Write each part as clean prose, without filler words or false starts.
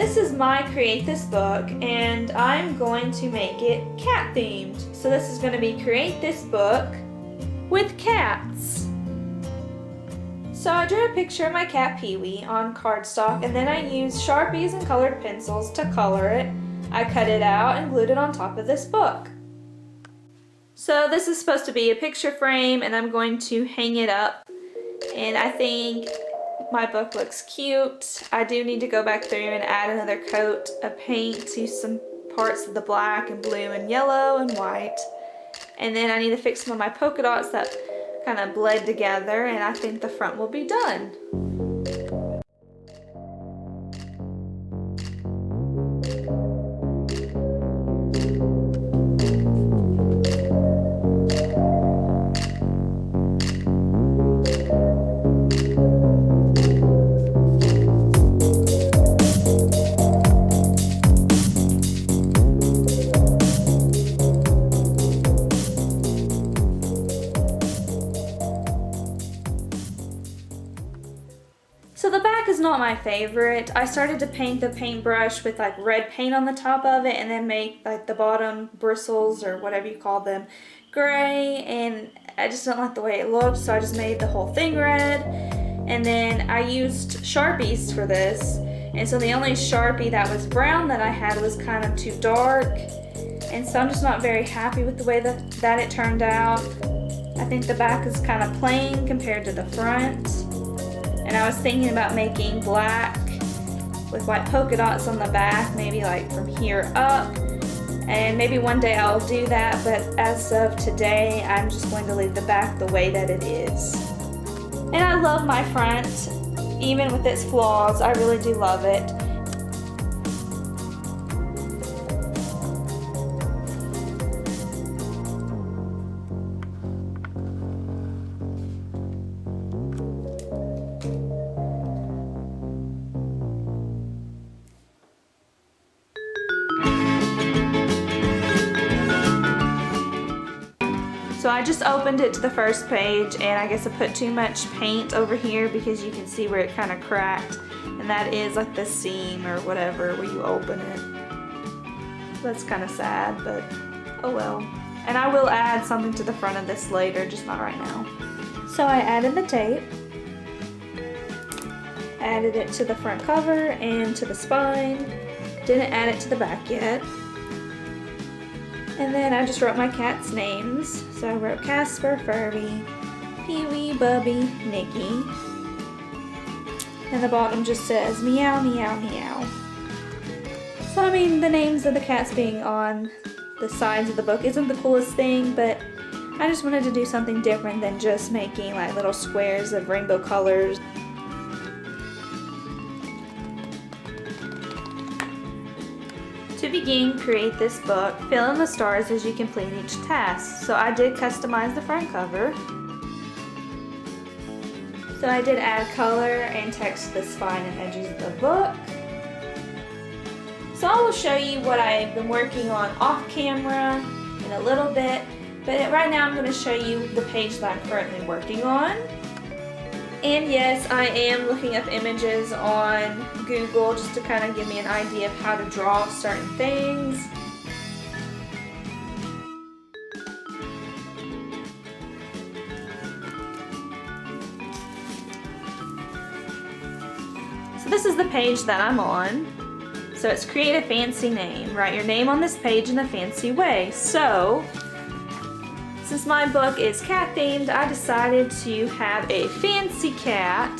This is my Create This book, and I'm going to make it cat themed. So this is going to be Create This book with cats. So I drew a picture of my cat Pee-wee on cardstock, and then I used Sharpies and colored pencils to color it. I cut it out and glued it on top of this book. So this is supposed to be a picture frame, and I'm going to hang it up, and I think my book looks cute. I do need to go back through and add another coat of paint to some parts of the black and blue and yellow and white. And then I need to fix some of my polka dots that kind of bled together, and I think the front will be done. So the back is not my favorite. I started to paint the paintbrush with like red paint on the top of it and then make like the bottom bristles or whatever you call them gray, and I just don't like the way it looked, so I just made the whole thing red. And then I used Sharpies for this, and so the only Sharpie that was brown that I had was kind of too dark, and so I'm just not very happy with the way that it turned out. I think the back is kind of plain compared to the front. And I was thinking about making black with white polka dots on the back, maybe like from here up. And maybe one day I'll do that, but as of today, I'm just going to leave the back the way that it is. And I love my front, even with its flaws. I really do love it. So I just opened it to the first page, and I guess I put too much paint over here because you can see where it kind of cracked, and that is like the seam or whatever where you open it. That's kind of sad, but oh well. And I will add something to the front of this later, just not right now. So I added the tape, added it to the front cover and to the spine, didn't add it to the back yet. And then I just wrote my cat's names. So I wrote Casper, Furby, Pee-wee, Bubby, Nicky. And the bottom just says meow, meow, meow. So I mean, the names of the cats being on the sides of the book isn't the coolest thing, but I just wanted to do something different than just making like little squares of rainbow colors. To begin, create this book, fill in the stars as you complete each task. So I did customize the front cover. So I did add color and text to the spine and edges of the book. So I will show you what I've been working on off camera in a little bit, but right now I'm going to show you the page that I'm currently working on. And yes, I am looking up images on Google just to kind of give me an idea of how to draw certain things. So this is the page that I'm on. So it's create a fancy name. Write your name on this page in a fancy way. So since my book is cat themed, I decided to have a fancy cat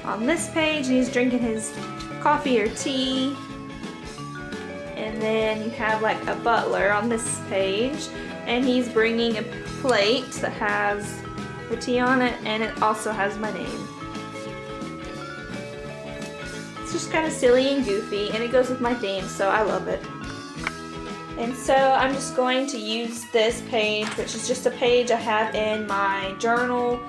on this page, and he's drinking his coffee or tea. And then you have like a butler on this page, and he's bringing a plate that has the tea on it, and it also has my name. It's just kind of silly and goofy, and it goes with my theme, so I love it. And so I'm just going to use this page, which is just a page I have in my journal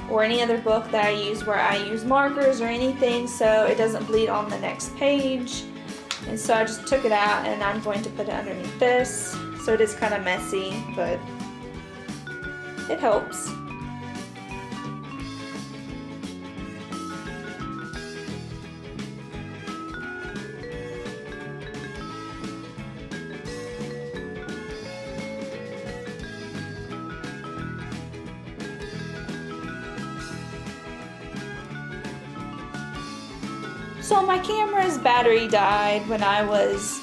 or any other book that I use where I use markers or anything, so it doesn't bleed on the next page. And so I just took it out, and I'm going to put it underneath this. So it is kind of messy, but it helps. So my camera's battery died when I was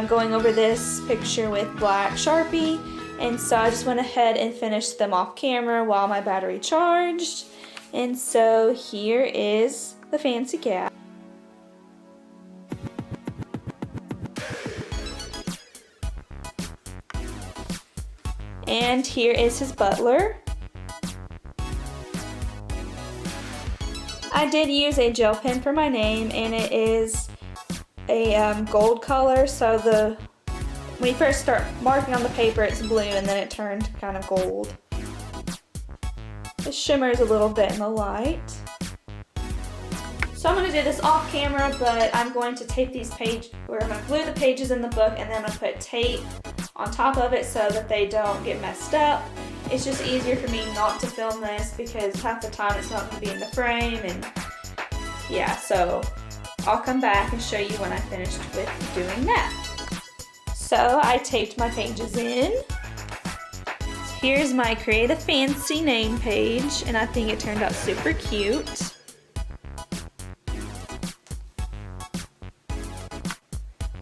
going over this picture with black Sharpie, and so I just went ahead and finished them off camera while my battery charged. And so here is the fancy cat. And here is his butler. I did use a gel pen for my name, and it is a gold color, so when you first start marking on the paper it's blue and then it turned kind of gold. It shimmers a little bit in the light. So I'm going to do this off camera, but I'm going to tape these pages, or I'm going to glue the pages in the book, and then I'm going to put tape on top of it so that they don't get messed up. It's just easier for me not to film this because half the time it's not going to be in the frame, and yeah, so I'll come back and show you when I finished with doing that. So I taped my pages in. So here's my Create a Fancy name page, and I think it turned out super cute.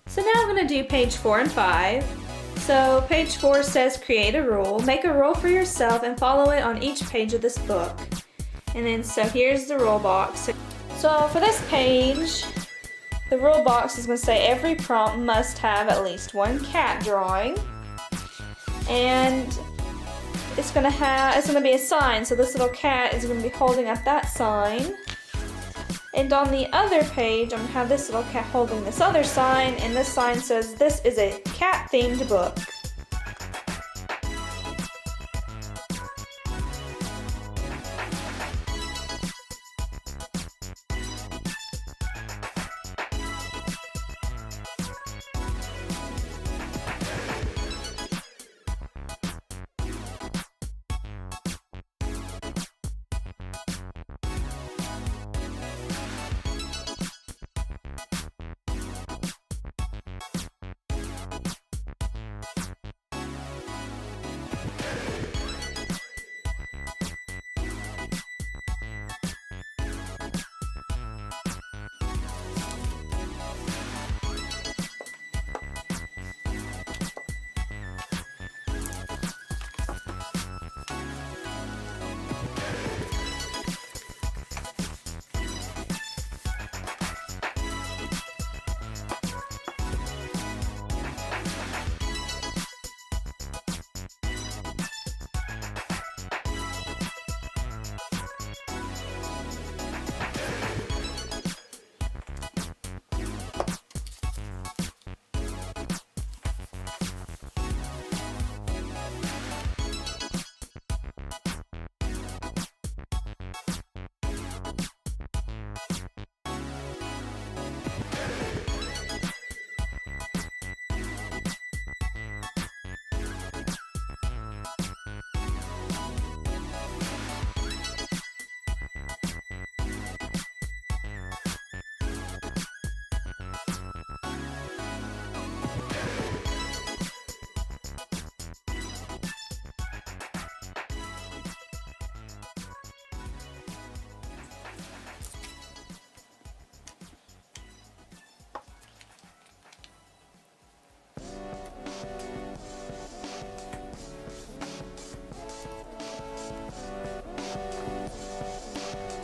So now I'm going to do page 4 and 5. So page 4 says create a rule. Make a rule for yourself and follow it on each page of this book. And then so here's the rule box. So for this page, the rule box is going to say every prompt must have at least one cat drawing. And it's going to be a sign. So this little cat is going to be holding up that sign. And on the other page, I'm going to have this little cat holding this other sign, and this sign says, "This is a cat-themed book."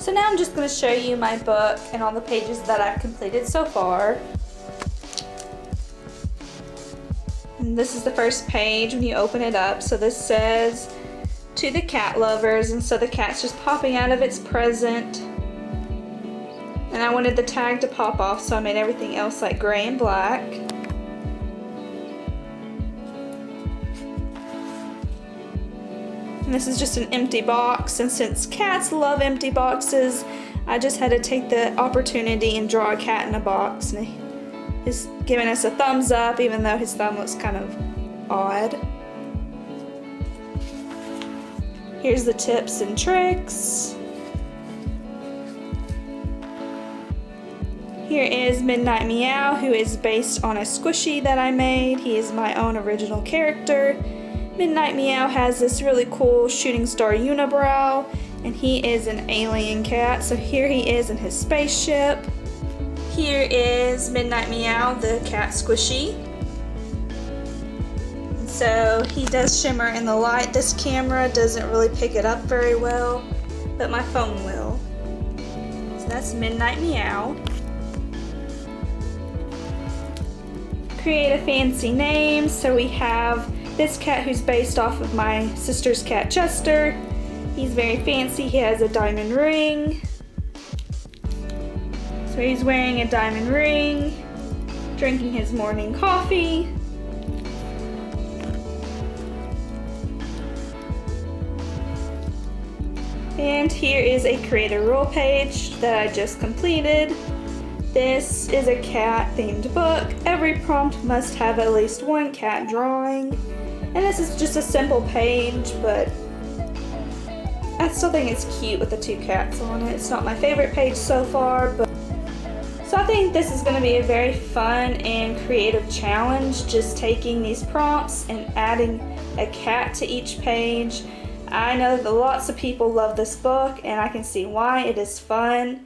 So now I'm just going to show you my book and all the pages that I've completed so far. And this is the first page when you open it up. So this says, "To the cat lovers," and so the cat's just popping out of its present. And I wanted the tag to pop off, so I made everything else like gray and black. And this is just an empty box, and since cats love empty boxes, I just had to take the opportunity and draw a cat in a box. And he's giving us a thumbs up, even though his thumb looks kind of odd. Here's the tips and tricks. Here is Midnight Meow, who is based on a squishy that I made. He is my own original character. Midnight Meow has this really cool shooting star unibrow, and he is an alien cat. So here he is in his spaceship. Here is Midnight Meow, the cat squishy. So he does shimmer in the light. This camera doesn't really pick it up very well, but my phone will. So that's Midnight Meow. Create a fancy name. So we have this cat who's based off of my sister's cat Chester. He's very fancy. He has a diamond ring. So he's wearing a diamond ring, drinking his morning coffee. And here is a create a rule page that I just completed. This is a cat themed book. Every prompt must have at least one cat drawing. And this is just a simple page, but I still think it's cute with the two cats on it. It's not my favorite page so far, but so I think this is going to be a very fun and creative challenge, just taking these prompts and adding a cat to each page. I know that lots of people love this book, and I can see why. It is fun.